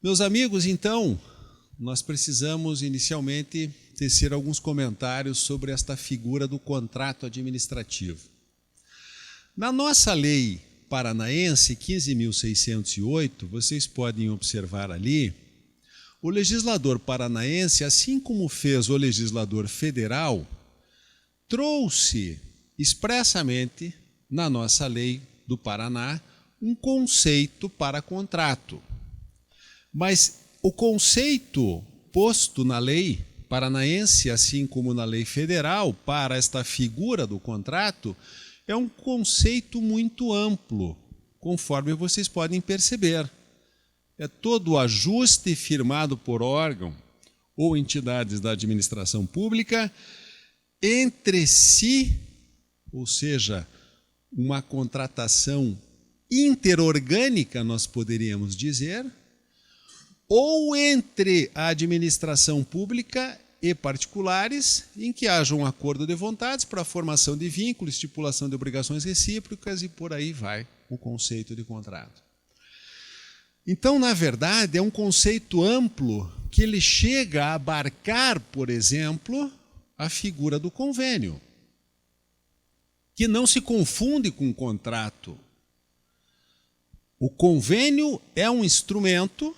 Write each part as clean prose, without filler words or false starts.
Meus amigos, então, nós precisamos inicialmente tecer alguns comentários sobre esta figura do contrato administrativo. Na nossa lei paranaense 15.608, vocês podem observar ali, o legislador paranaense, assim como fez o legislador federal, trouxe expressamente na nossa lei do Paraná um conceito para contrato. Mas o conceito posto na lei paranaense, assim como na lei federal, para esta figura do contrato, é um conceito muito amplo, conforme vocês podem perceber. É todo o ajuste firmado por órgão ou entidades da administração pública entre si, ou seja, uma contratação interorgânica, nós poderíamos dizer, ou entre a administração pública e particulares, em que haja um acordo de vontades para a formação de vínculos, estipulação de obrigações recíprocas e por aí vai o conceito de contrato. Então, na verdade, é um conceito amplo que ele chega a abarcar, por exemplo, a figura do convênio, que não se confunde com o contrato. O convênio é um instrumento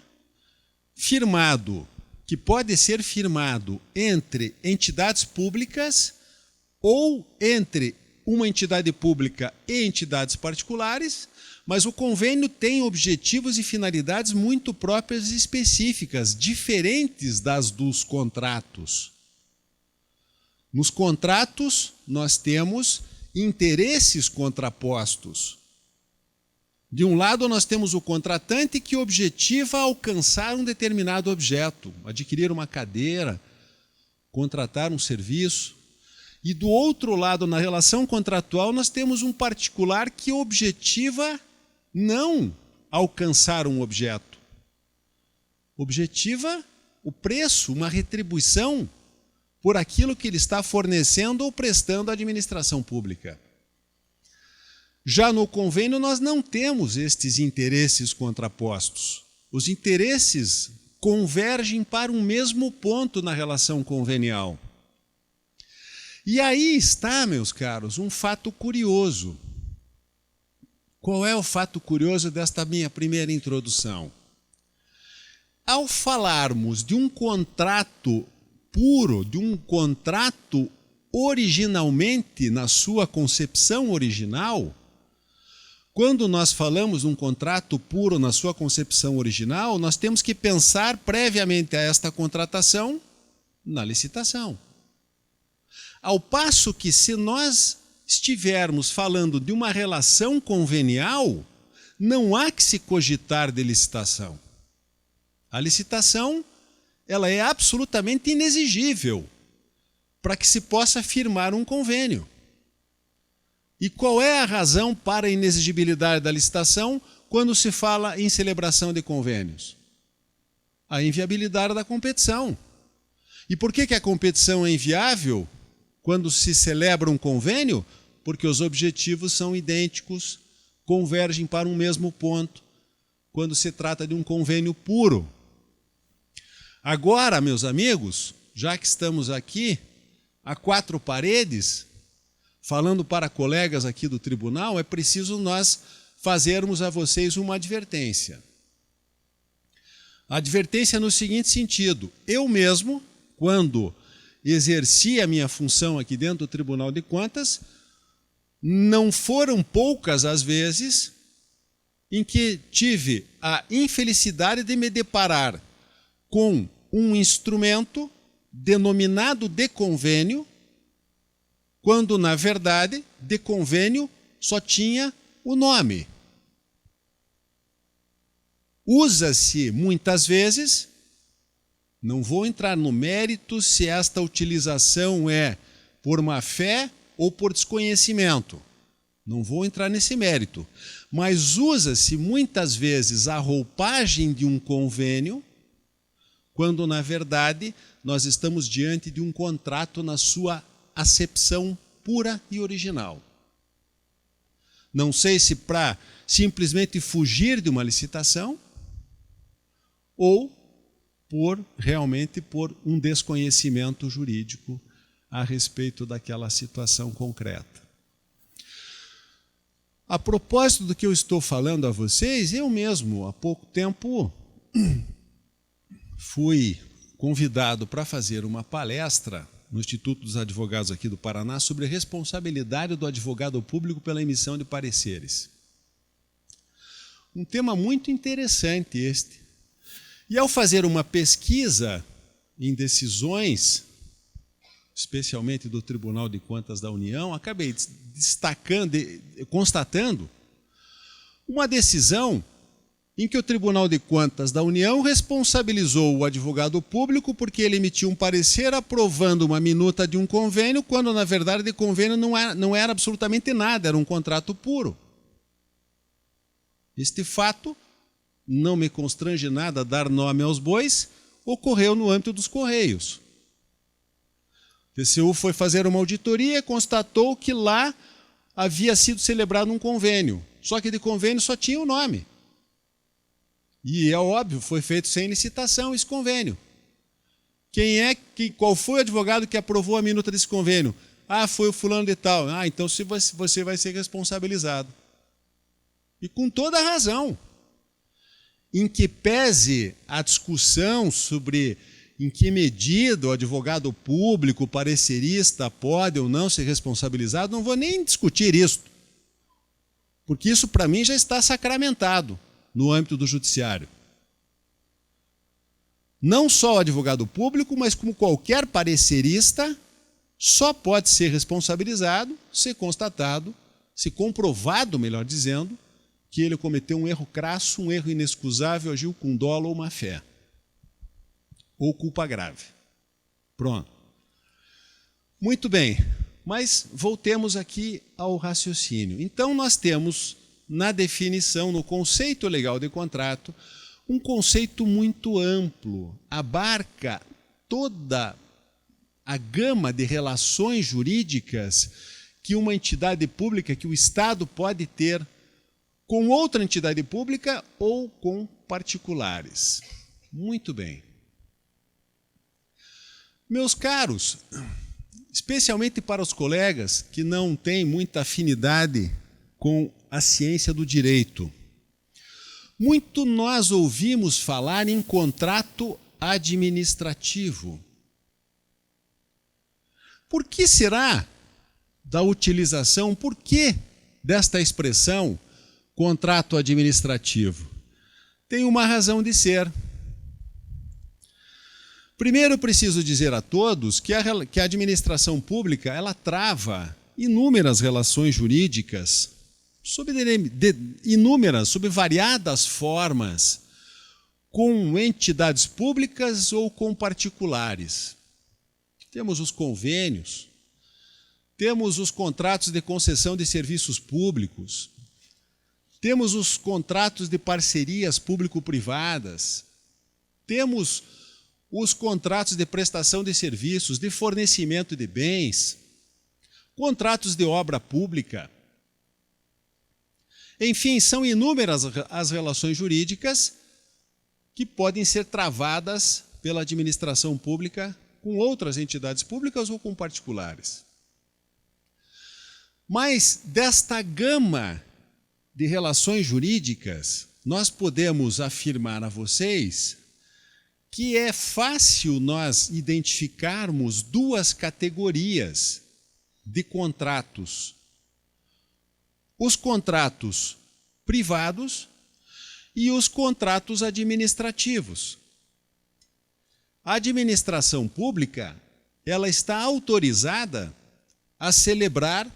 firmado, que pode ser firmado entre entidades públicas ou entre uma entidade pública e entidades particulares, mas o convênio tem objetivos e finalidades muito próprias e específicas, diferentes das dos contratos. Nos contratos, nós temos interesses contrapostos. De um lado, nós temos o contratante que objetiva alcançar um determinado objeto, adquirir uma cadeira, contratar um serviço. E do outro lado, na relação contratual, nós temos um particular que objetiva não alcançar um objeto. Objetiva o preço, uma retribuição por aquilo que ele está fornecendo ou prestando à administração pública. Já no convênio, nós não temos estes interesses contrapostos. Os interesses convergem para um mesmo ponto na relação convenial. E aí está, meus caros, um fato curioso. Qual é o fato curioso desta minha primeira introdução? Ao falarmos de um contrato puro, de um contrato originalmente na sua concepção original, quando nós falamos de um contrato puro na sua concepção original, nós temos que pensar previamente a esta contratação na licitação. Ao passo que, se nós estivermos falando de uma relação convenial, não há que se cogitar de licitação. A licitação, ela é absolutamente inexigível para que se possa firmar um convênio. E qual é a razão para a inexigibilidade da licitação quando se fala em celebração de convênios? A inviabilidade da competição. E por que a competição é inviável quando se celebra um convênio? Porque os objetivos são idênticos, convergem para um mesmo ponto, quando se trata de um convênio puro. Agora, meus amigos, já que estamos aqui a quatro paredes, falando para colegas aqui do tribunal, é preciso nós fazermos a vocês uma advertência. A advertência no seguinte sentido: eu mesmo, quando exerci a minha função aqui dentro do Tribunal de Contas, não foram poucas as vezes em que tive a infelicidade de me deparar com um instrumento denominado de convênio, quando, na verdade, de convênio só tinha o nome. Usa-se, muitas vezes, não vou entrar no mérito se esta utilização é por má-fé ou por desconhecimento. Não vou entrar nesse mérito. Mas usa-se, muitas vezes, a roupagem de um convênio, quando, na verdade, nós estamos diante de um contrato na sua acepção pura e original. Não sei se para simplesmente fugir de uma licitação, ou realmente por um desconhecimento jurídico a respeito daquela situação concreta. A propósito do que eu estou falando a vocês, eu mesmo, há pouco tempo, fui convidado para fazer uma palestra no Instituto dos Advogados aqui do Paraná sobre a responsabilidade do advogado público pela emissão de pareceres. Um tema muito interessante este. E ao fazer uma pesquisa em decisões, especialmente do Tribunal de Contas da União, acabei constatando uma decisão em que o Tribunal de Contas da União responsabilizou o advogado público porque ele emitiu um parecer aprovando uma minuta de um convênio, quando, na verdade, de convênio não era absolutamente nada, era um contrato puro. Este fato, não me constrange nada a dar nome aos bois, ocorreu no âmbito dos Correios. O TCU foi fazer uma auditoria e constatou que lá havia sido celebrado um convênio, só que de convênio só tinha o nome. E é óbvio, foi feito sem licitação esse convênio. Qual foi o advogado que aprovou a minuta desse convênio? Ah, foi o fulano de tal. Ah, então você vai ser responsabilizado. E com toda a razão. Em que pese a discussão sobre em que medida o advogado público, parecerista, pode ou não ser responsabilizado, não vou nem discutir isso, porque isso para mim já está sacramentado no âmbito do judiciário. Não só o advogado público, mas como qualquer parecerista, só pode ser responsabilizado se constatado, se comprovado, melhor dizendo, que ele cometeu um erro crasso, um erro inexcusável, agiu com dolo ou má fé, ou culpa grave. Pronto. Muito bem, mas voltemos aqui ao raciocínio. Então, nós temos, na definição, no conceito legal de contrato, um conceito muito amplo, abarca toda a gama de relações jurídicas que uma entidade pública, que o Estado pode ter com outra entidade pública ou com particulares. Muito bem. Meus caros, especialmente para os colegas que não têm muita afinidade com a ciência do direito, muito nós ouvimos falar em contrato administrativo. Por que será da utilização, por que desta expressão contrato administrativo? Tem uma razão de ser. Primeiro, preciso dizer a todos que a administração pública ela trava inúmeras relações jurídicas, sob variadas formas, com entidades públicas ou com particulares. Temos os convênios, temos os contratos de concessão de serviços públicos, temos os contratos de parcerias público-privadas, temos os contratos de prestação de serviços, de fornecimento de bens, contratos de obra pública. Enfim, são inúmeras as relações jurídicas que podem ser travadas pela administração pública com outras entidades públicas ou com particulares. Mas desta gama de relações jurídicas, nós podemos afirmar a vocês que é fácil nós identificarmos duas categorias de contratos. Os contratos privados e os contratos administrativos. A administração pública, ela está autorizada a celebrar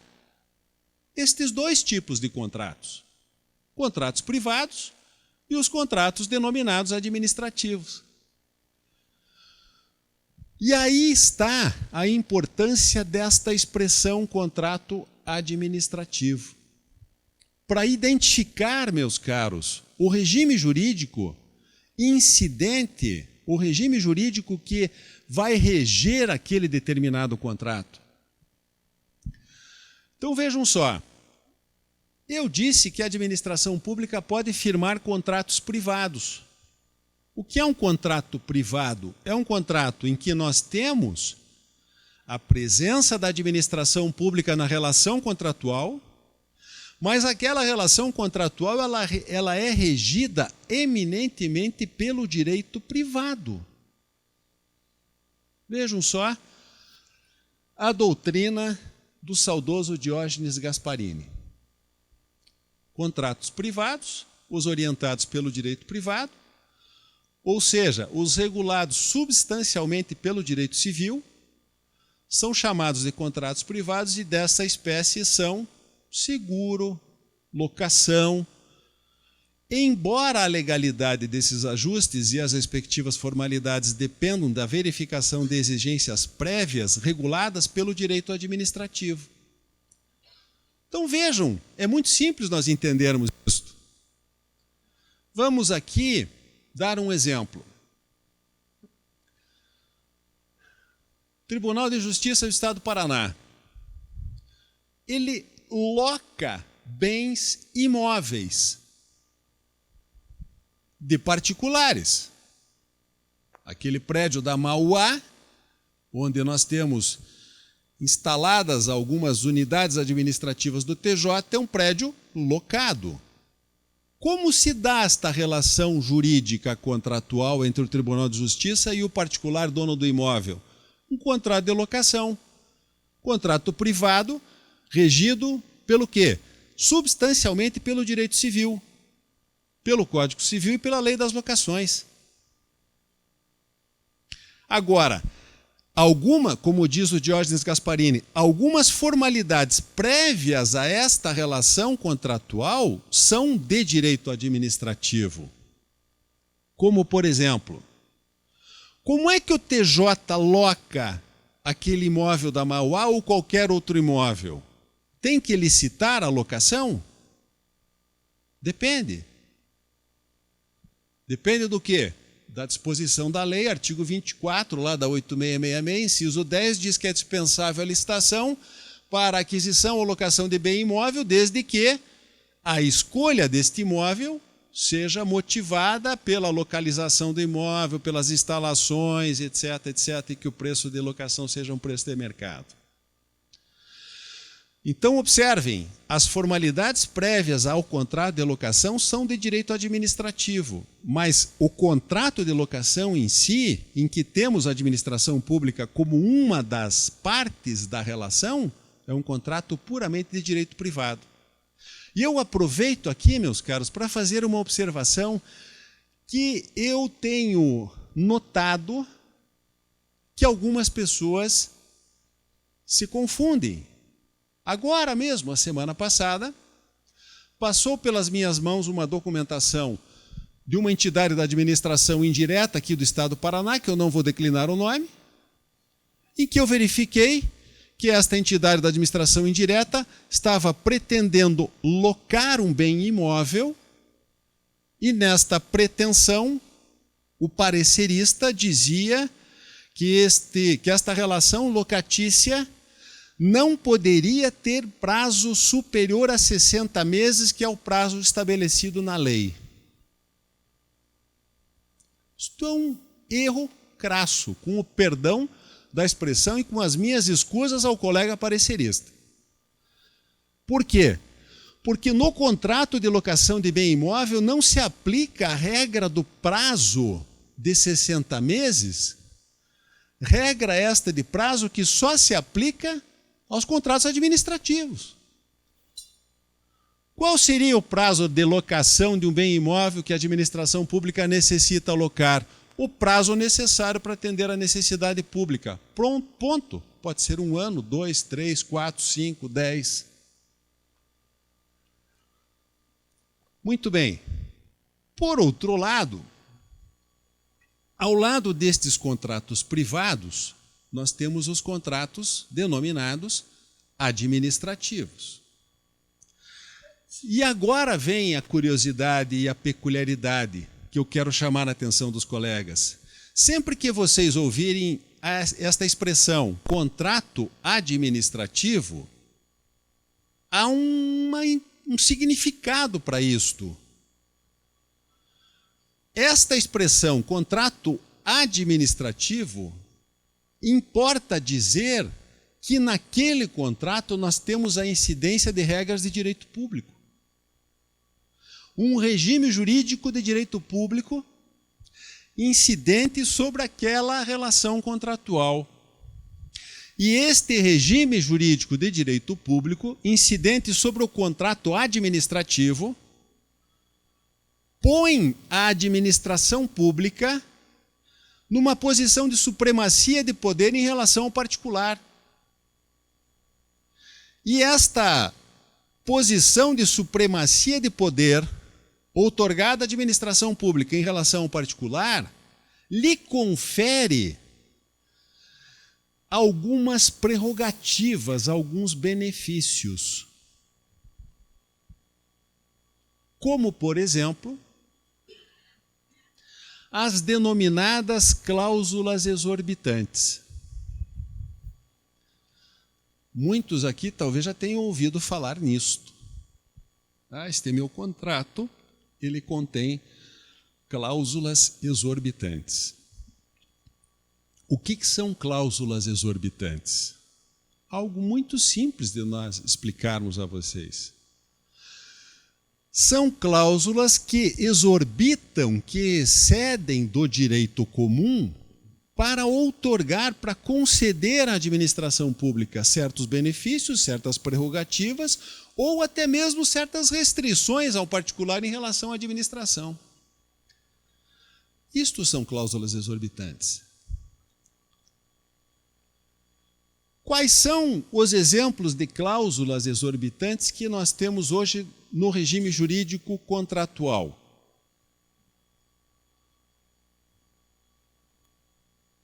estes dois tipos de contratos. Contratos privados e os contratos denominados administrativos. E aí está a importância desta expressão contrato administrativo. Para identificar, meus caros, o regime jurídico incidente, o regime jurídico que vai reger aquele determinado contrato. Então vejam só, eu disse que a administração pública pode firmar contratos privados. O que é um contrato privado? É um contrato em que nós temos a presença da administração pública na relação contratual, mas aquela relação contratual ela é regida eminentemente pelo direito privado. Vejam só a doutrina do saudoso Diógenes Gasparini. Contratos privados, os orientados pelo direito privado, ou seja, os regulados substancialmente pelo direito civil, são chamados de contratos privados e dessa espécie são seguro, locação. Embora a legalidade desses ajustes e as respectivas formalidades dependam da verificação de exigências prévias reguladas pelo direito administrativo. Então vejam, é muito simples nós entendermos isso. Vamos aqui dar um exemplo. Tribunal de Justiça do Estado do Paraná. Ele loca bens imóveis de particulares. Aquele prédio da Mauá, onde nós temos instaladas algumas unidades administrativas do TJ, é um prédio locado. Como se dá esta relação jurídica contratual entre o Tribunal de Justiça e o particular dono do imóvel? Um contrato de locação. Contrato privado, regido pelo quê? Substancialmente pelo direito civil, pelo Código Civil e pela Lei das Locações. Agora, como diz o Diógenes Gasparini, algumas formalidades prévias a esta relação contratual são de direito administrativo. Como, por exemplo, como é que o TJ loca aquele imóvel da Mauá ou qualquer outro imóvel? Tem que licitar a locação? Depende. Depende do quê? Da disposição da lei, artigo 24, lá da 8666, inciso 10, diz que é dispensável a licitação para aquisição ou locação de bem imóvel, desde que a escolha deste imóvel seja motivada pela localização do imóvel, pelas instalações, etc., etc., e que o preço de locação seja um preço de mercado. Então, observem, as formalidades prévias ao contrato de locação são de direito administrativo, mas o contrato de locação em si, em que temos a administração pública como uma das partes da relação, é um contrato puramente de direito privado. E eu aproveito aqui, meus caros, para fazer uma observação que eu tenho notado que algumas pessoas se confundem. Agora mesmo, a semana passada, passou pelas minhas mãos uma documentação de uma entidade da administração indireta aqui do Estado do Paraná, que eu não vou declinar o nome, e que eu verifiquei que esta entidade da administração indireta estava pretendendo locar um bem imóvel e nesta pretensão o parecerista dizia que esta relação locatícia não poderia ter prazo superior a 60 meses, que é o prazo estabelecido na lei. Isto é um erro crasso, com o perdão da expressão e com as minhas escusas ao colega parecerista. Por quê? Porque no contrato de locação de bem imóvel não se aplica a regra do prazo de 60 meses, regra esta de prazo que só se aplica aos contratos administrativos. Qual seria o prazo de locação de um bem imóvel que a administração pública necessita alocar? O prazo necessário para atender a necessidade pública. Pronto, ponto. Pode ser 1 ano, 2, 3, 4, 5, 10. Muito bem. Por outro lado, ao lado destes contratos privados, nós temos os contratos denominados administrativos. E agora vem a curiosidade e a peculiaridade que eu quero chamar a atenção dos colegas. Sempre que vocês ouvirem esta expressão, contrato administrativo, há um significado para isto. esta expressão, contrato administrativo, importa dizer que naquele contrato nós temos a incidência de regras de direito público. Um regime jurídico de direito público incidente sobre aquela relação contratual. E este regime jurídico de direito público, incidente sobre o contrato administrativo, põe a administração pública numa posição de supremacia de poder em relação ao particular. E esta posição de supremacia de poder outorgada à administração pública em relação ao particular lhe confere algumas prerrogativas, alguns benefícios. Como, por exemplo, as denominadas cláusulas exorbitantes. Muitos aqui talvez já tenham ouvido falar nisto. Este meu contrato, ele contém cláusulas exorbitantes. O que são cláusulas exorbitantes? Algo muito simples de nós explicarmos a vocês. São cláusulas que exorbitam, que excedem do direito comum para outorgar, para conceder à administração pública certos benefícios, certas prerrogativas ou até mesmo certas restrições ao particular em relação à administração. Isto são cláusulas exorbitantes. Quais são os exemplos de cláusulas exorbitantes que nós temos hoje no regime jurídico contratual?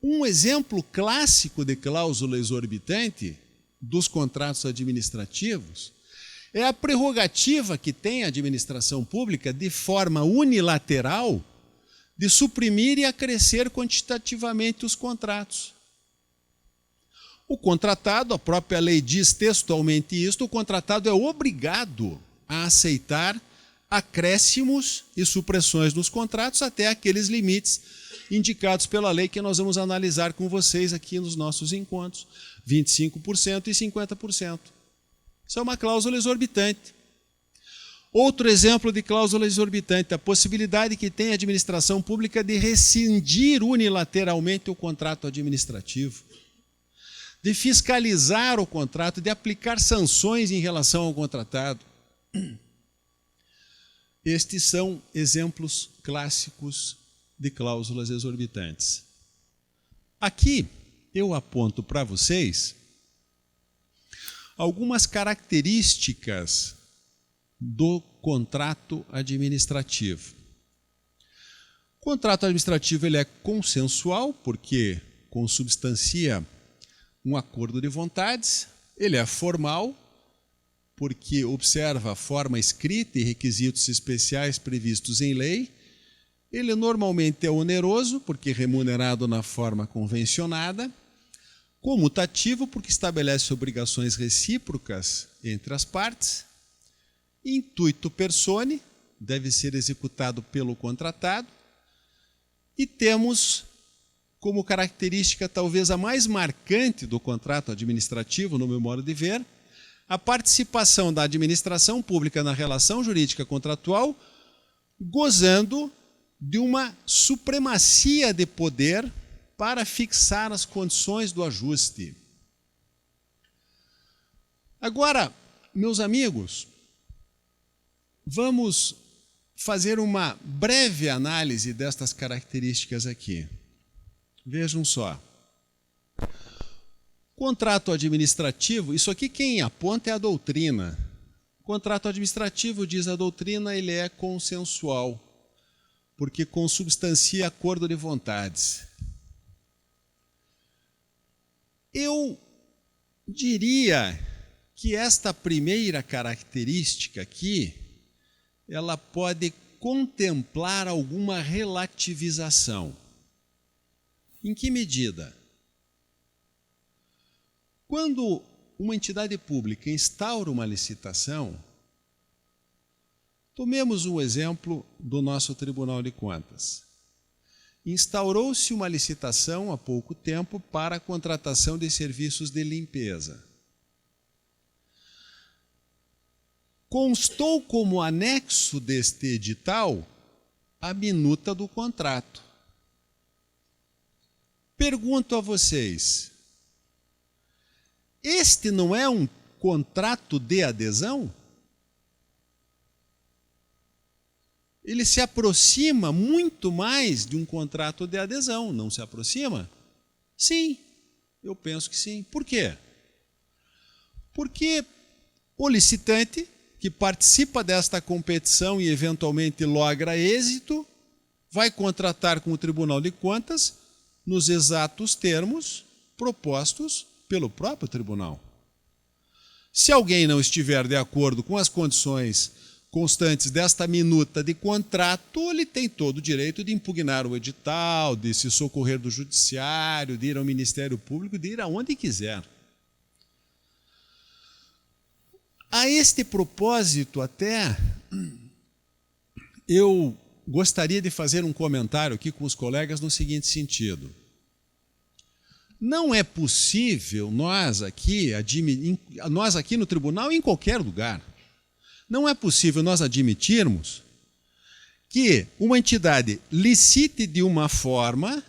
Um exemplo clássico de cláusula exorbitante dos contratos administrativos é a prerrogativa que tem a administração pública, de forma unilateral, de suprimir e acrescer quantitativamente os contratos. O contratado, a própria lei diz textualmente isto, o contratado é obrigado a aceitar acréscimos e supressões nos contratos até aqueles limites indicados pela lei que nós vamos analisar com vocês aqui nos nossos encontros, 25% e 50%. Isso é uma cláusula exorbitante. Outro exemplo de cláusula exorbitante, a possibilidade que tem a administração pública de rescindir unilateralmente o contrato administrativo, de fiscalizar o contrato, de aplicar sanções em relação ao contratado. Estes são exemplos clássicos de cláusulas exorbitantes. Aqui eu aponto para vocês algumas características do contrato administrativo. O contrato administrativo ele é consensual, porque consubstancia um acordo de vontades. Ele é formal, porque observa a forma escrita e requisitos especiais previstos em lei. Ele normalmente é oneroso, porque remunerado na forma convencionada. Comutativo, porque estabelece obrigações recíprocas entre as partes. Intuito personae, deve ser executado pelo contratado. E temos como característica talvez a mais marcante do contrato administrativo, no meu modo de ver, a participação da administração pública na relação jurídica contratual, gozando de uma supremacia de poder para fixar as condições do ajuste. Agora, meus amigos, vamos fazer uma breve análise destas características aqui. Vejam só. Contrato administrativo, isso aqui quem aponta é a doutrina. Contrato administrativo, diz a doutrina, ele é consensual, porque consubstancia acordo de vontades. Eu diria que esta primeira característica aqui, ela pode contemplar alguma relativização. Em que medida? Quando uma entidade pública instaura uma licitação, tomemos um exemplo do nosso Tribunal de Contas. instaurou-se uma licitação há pouco tempo para a contratação de serviços de limpeza. Constou como anexo deste edital a minuta do contrato. Pergunto a vocês, este não é um contrato de adesão? Ele se aproxima muito mais de um contrato de adesão, não se aproxima? Sim, eu penso que sim. Por quê? Porque o licitante, que participa desta competição e eventualmente logra êxito, vai contratar com o Tribunal de Contas nos exatos termos propostos pelo próprio tribunal. Se alguém não estiver de acordo com as condições constantes desta minuta de contrato, ele tem todo o direito de impugnar o edital, de se socorrer do judiciário, de ir ao Ministério Público, de ir aonde quiser. A este propósito, até, eu gostaria de fazer um comentário aqui com os colegas no seguinte sentido. Não é possível nós aqui no tribunal e em qualquer lugar, não é possível nós admitirmos que uma entidade licite de uma forma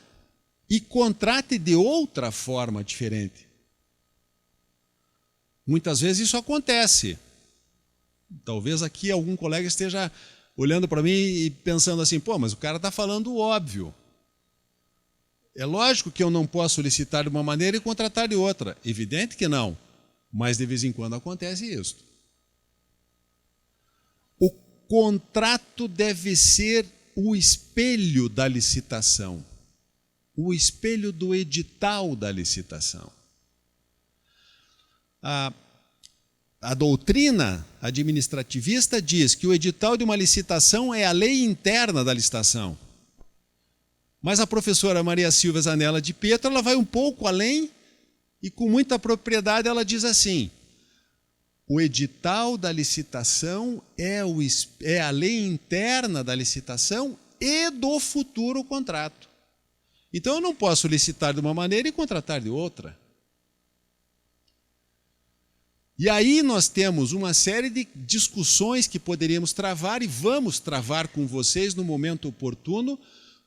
e contrate de outra forma diferente. Muitas vezes isso acontece. Talvez aqui algum colega esteja olhando para mim e pensando assim, pô, mas o cara está falando o óbvio. É lógico que eu não posso licitar de uma maneira e contratar de outra. Evidente que não, mas de vez em quando acontece isso. O contrato deve ser o espelho da licitação, o espelho do edital da licitação. A doutrina administrativista diz que o edital de uma licitação é a lei interna da licitação. Mas a professora Maria Silvia Zanella de Pietro, ela vai um pouco além e com muita propriedade ela diz assim, o edital da licitação é a lei interna da licitação e do futuro contrato. Então eu não posso licitar de uma maneira e contratar de outra. E aí nós temos uma série de discussões que poderíamos travar e vamos travar com vocês no momento oportuno,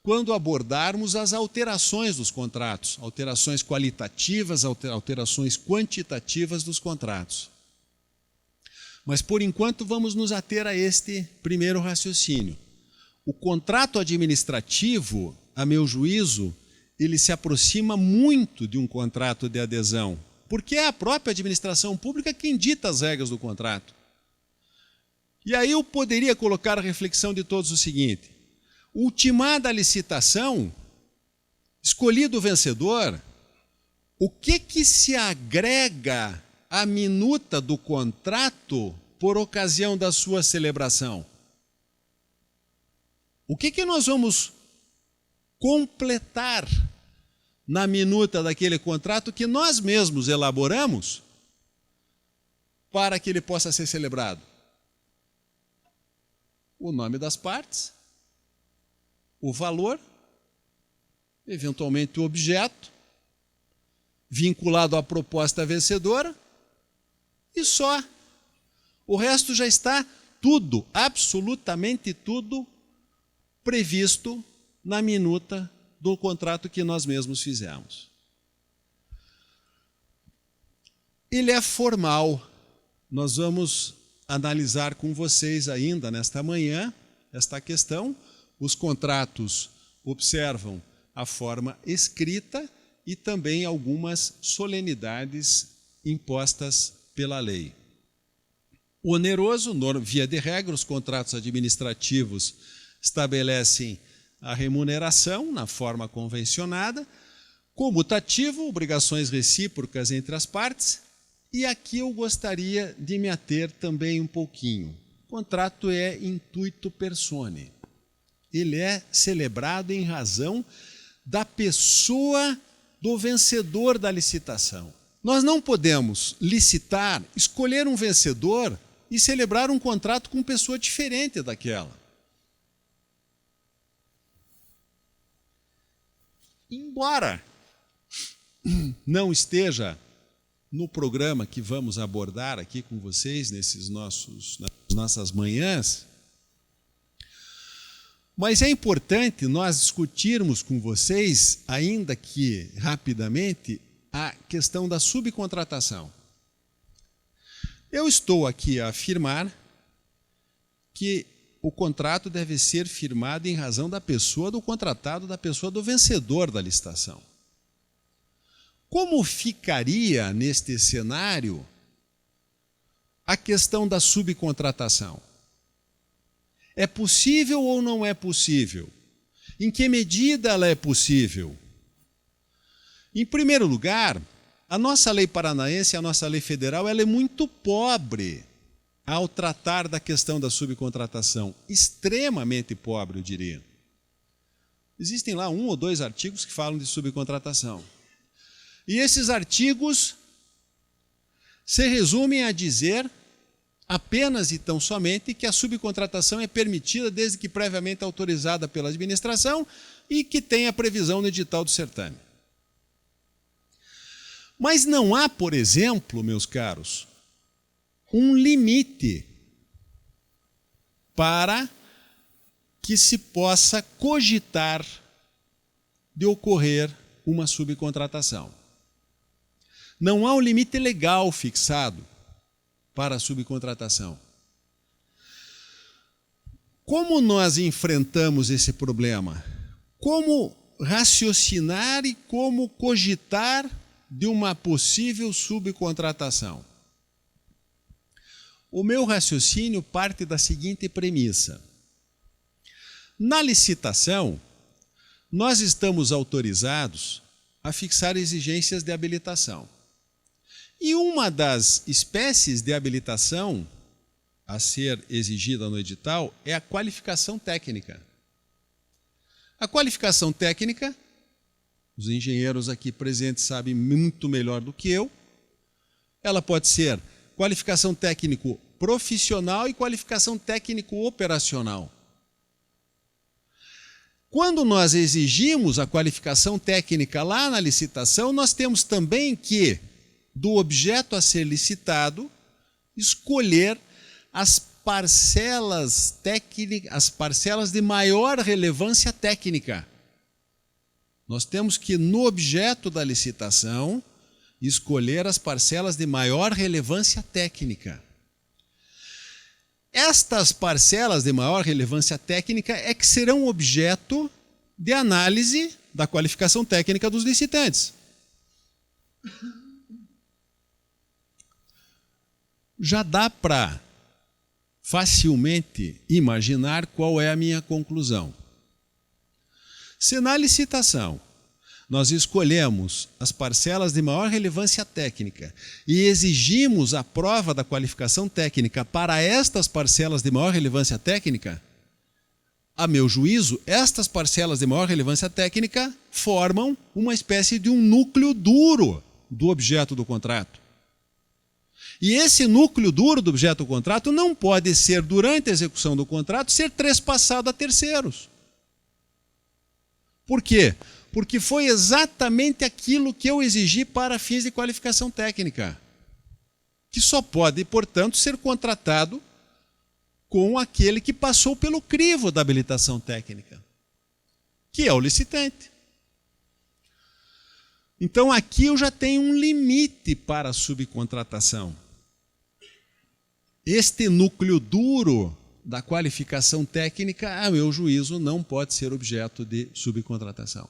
quando abordarmos as alterações dos contratos, alterações qualitativas, alterações quantitativas dos contratos. Mas, por enquanto, vamos nos ater a este primeiro raciocínio. O contrato administrativo, a meu juízo, ele se aproxima muito de um contrato de adesão, porque é a própria administração pública quem dita as regras do contrato. E aí eu poderia colocar a reflexão de todos o seguinte, ultimada a licitação, escolhido o vencedor, o que se agrega à minuta do contrato por ocasião da sua celebração? O que nós vamos completar na minuta daquele contrato que nós mesmos elaboramos para que ele possa ser celebrado? O nome das partes, o valor, eventualmente o objeto, vinculado à proposta vencedora, e só. O resto já está tudo, absolutamente tudo, previsto na minuta do contrato que nós mesmos fizemos. Ele é formal. Nós vamos analisar com vocês ainda nesta manhã esta questão. Os contratos observam a forma escrita e também algumas solenidades impostas pela lei. Oneroso, via de regra, os contratos administrativos estabelecem a remuneração na forma convencionada, comutativo, obrigações recíprocas entre as partes, e aqui eu gostaria de me ater também um pouquinho. O contrato é intuito personae. Ele é celebrado em razão da pessoa do vencedor da licitação. Nós não podemos licitar, escolher um vencedor e celebrar um contrato com pessoa diferente daquela. embora não esteja no programa que vamos abordar aqui com vocês nas nossas manhãs, mas é importante nós discutirmos com vocês, ainda que rapidamente, a questão da subcontratação. Eu estou aqui a afirmar que o contrato deve ser firmado em razão da pessoa do contratado, da pessoa do vencedor da licitação. Como ficaria neste cenário a questão da subcontratação? É possível ou não é possível? Em que medida ela é possível? Em primeiro lugar, a nossa lei paranaense, a nossa lei federal, ela é muito pobre ao tratar da questão da subcontratação. Extremamente pobre, eu diria. Existem lá 1 ou 2 artigos que falam de subcontratação. E esses artigos se resumem a dizer apenas e tão somente que a subcontratação é permitida desde que previamente autorizada pela administração e que tenha previsão no edital do certame. Mas não há, por exemplo, meus caros, um limite para que se possa cogitar de ocorrer uma subcontratação. Não há um limite legal fixado para a subcontratação. Como nós enfrentamos esse problema? Como raciocinar e como cogitar de uma possível subcontratação? O meu raciocínio parte da seguinte premissa. Na licitação, nós estamos autorizados a fixar exigências de habilitação. E uma das espécies de habilitação a ser exigida no edital é a qualificação técnica. A qualificação técnica, os engenheiros aqui presentes sabem muito melhor do que eu, ela pode ser qualificação técnico profissional e qualificação técnico operacional. Quando nós exigimos a qualificação técnica lá na licitação, nós temos também que, do objeto a ser licitado, escolher as parcelas técnicas, as parcelas de maior relevância técnica. Nós temos que, no objeto da licitação, escolher as parcelas de maior relevância técnica. Estas parcelas de maior relevância técnica é que serão objeto de análise da qualificação técnica dos licitantes. Já dá para facilmente imaginar qual é a minha conclusão. Se na licitação nós escolhemos as parcelas de maior relevância técnica e exigimos a prova da qualificação técnica para estas parcelas de maior relevância técnica, a meu juízo, estas parcelas de maior relevância técnica formam uma espécie de um núcleo duro do objeto do contrato. E esse núcleo duro do objeto do contrato não pode ser, durante a execução do contrato, ser trespassado a terceiros. Por quê? Porque foi exatamente aquilo que eu exigi para fins de qualificação técnica, que só pode, portanto, ser contratado com aquele que passou pelo crivo da habilitação técnica, que é o licitante. Então, aqui eu já tenho um limite para a subcontratação. Este núcleo duro da qualificação técnica, a meu juízo, não pode ser objeto de subcontratação.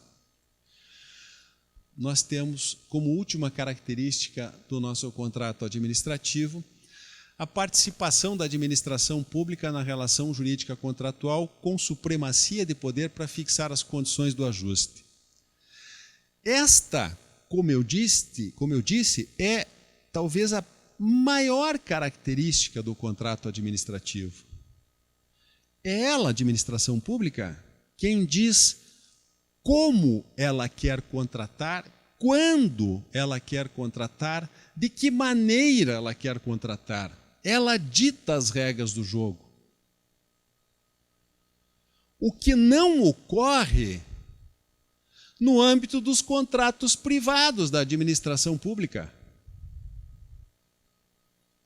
Nós temos como última característica do nosso contrato administrativo a participação da administração pública na relação jurídica contratual com supremacia de poder para fixar as condições do ajuste. Esta, como eu disse, é talvez a maior característica do contrato administrativo. É ela, a administração pública, quem diz como ela quer contratar, quando ela quer contratar, de que maneira ela quer contratar. Ela dita as regras do jogo. O que não ocorre no âmbito dos contratos privados da administração pública.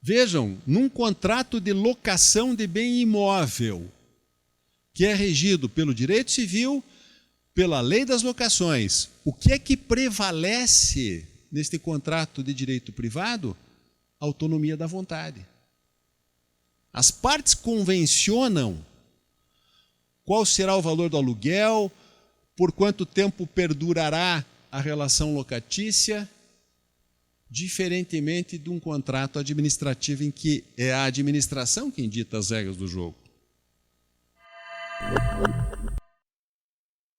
Vejam, num contrato de locação de bem imóvel, que é regido pelo direito civil, pela lei das locações, o que é que prevalece neste contrato de direito privado? A autonomia da vontade. As partes convencionam qual será o valor do aluguel, por quanto tempo perdurará a relação locatícia, diferentemente de um contrato administrativo em que é a administração quem dita as regras do jogo.